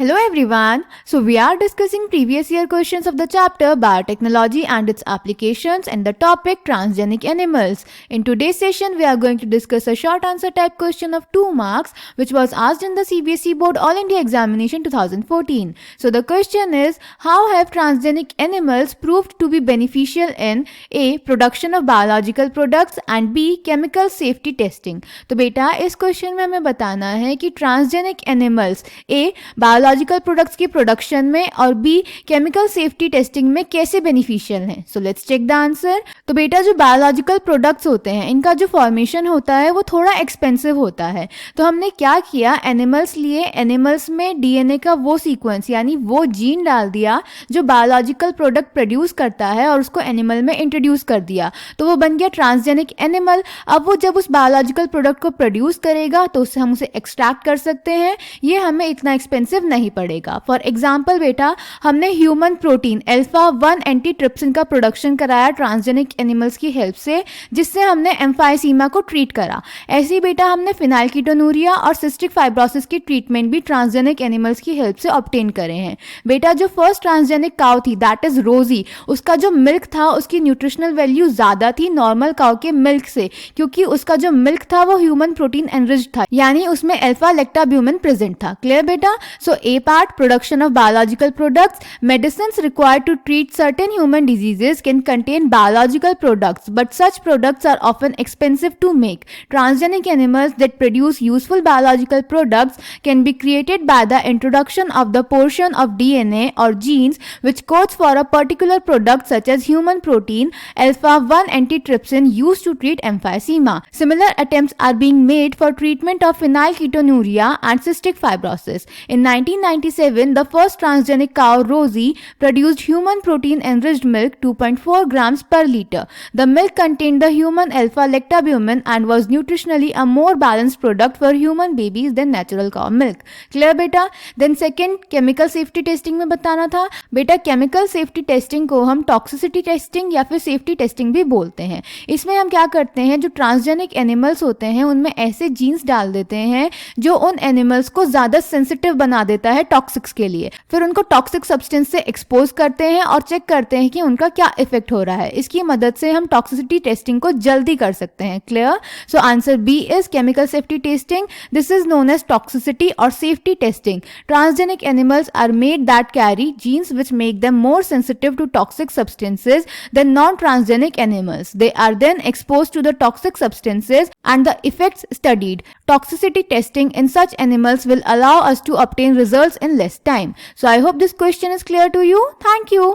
Hello everyone. So we are discussing previous year questions of the chapter Biotechnology and its applications and the topic transgenic animals. In today's session we are going to discuss a short answer type question of 2 marks which was asked in the CBSE Board All India Examination 2014. So the question is, how have transgenic animals proved to be beneficial in A. Production of biological products and B. Chemical safety testing. तो बेटा इस question में हमें बताना है कि transgenic animals A. Biological products की production में और बी केमिकल सेफ्टी टेस्टिंग में कैसे बेनिफिशियल हैं. So let's check the answer. तो बेटा जो बायोलॉजिकल प्रोडक्ट्स होते हैं इनका जो फॉर्मेशन होता है वो थोड़ा एक्सपेंसिव होता है. तो हमने क्या किया, एनिमल्स लिए, एनिमल्स में डीएनए का वो सीक्वेंस यानी वो जीन डाल दिया जो बायोलॉजिकल प्रोडक्ट प्रोड्यूस करता है और उसको एनिमल में इंट्रोड्यूस कर दिया. तो वो बन गया ट्रांसजेनिक एनिमल. अब वो जब उस बायोलॉजिकल प्रोडक्ट को प्रोड्यूस करेगा तो उससे हम उसे एक्सट्रैक्ट कर सकते हैं. ये हमें इतना एक्सपेंसिव नहीं पड़ेगा. फॉर एग्जाम्पल बेटा हमने ह्यूमन प्रोटीन अल्फा 1 एंटीट्रिप्सिन का प्रोडक्शन कराया ट्रांसजेनिक एनिमल्स की हेल्प से, जिससे हमने एम्फाइसीमा को ट्रीट करा. ऐसे ही बेटा हमने फिनाइलकीटोनुरिया और सिस्टिक फाइब्रोसिस की ट्रीटमेंट भी ट्रांसजेनिक एनिमल्स की हेल्प से ऑब्टेन करे हैं. बेटा जो फर्स्ट ट्रांसजेनिक काउ थी दैट इज रोजी, उसका जो मिल्क था उसकी न्यूट्रिशनल वैल्यू ज्यादा थी नॉर्मल काउ के मिल्क से, क्योंकि उसका जो मिल्क था वो ह्यूमन प्रोटीन एनरिच्ड था, यानी उसमें अल्फा लैक्टाब्यूमिन प्रेजेंट था. क्लियर बेटा. सो A part, production of biological products. Medicines required to treat certain human diseases can contain biological products, but such products are often expensive to make. Transgenic animals that produce useful biological products can be created by the introduction of the portion of DNA or genes which codes for a particular product such as human protein alpha 1 antitrypsin used to treat emphysema. Similar attempts are being made for treatment of phenylketonuria and cystic fibrosis. In 1997, the first transgenic cow, Rosie, produced human protein-enriched milk 2.4 grams per liter. The milk contained the human alpha-lactalbumin and was nutritionally a more balanced product for human babies than natural cow milk. Clear बेटा. Then second, chemical safety testing में बताना था. बेटा chemical safety testing को हम toxicity testing या फिर safety testing भी बोलते हैं. इसमें हम क्या करते हैं, जो transgenic animals होते हैं उनमें ऐसे genes डाल देते हैं जो उन animals को ज़्यादा sensitive बना देता है टॉक्सिक्स के लिए. फिर उनको टॉक्सिक सब्सटेंस से एक्सपोज करते हैं और चेक करते हैं कि उनका क्या इफेक्ट हो रहा है. इसकी मदद से हम टॉक्सिसिटी टेस्टिंग को जल्दी कर सकते हैं. Clear. So answer B is chemical safety testing. This is known as toxicity और safety testing. Transgenic animals are made that carry genes which make them more sensitive to toxic substances than non transgenic animals. They are then expose to the toxic substances and the effects studied. Toxicity testing in such animals will allow us to obtain results in less time. So I hope this question is clear to you. Thank you.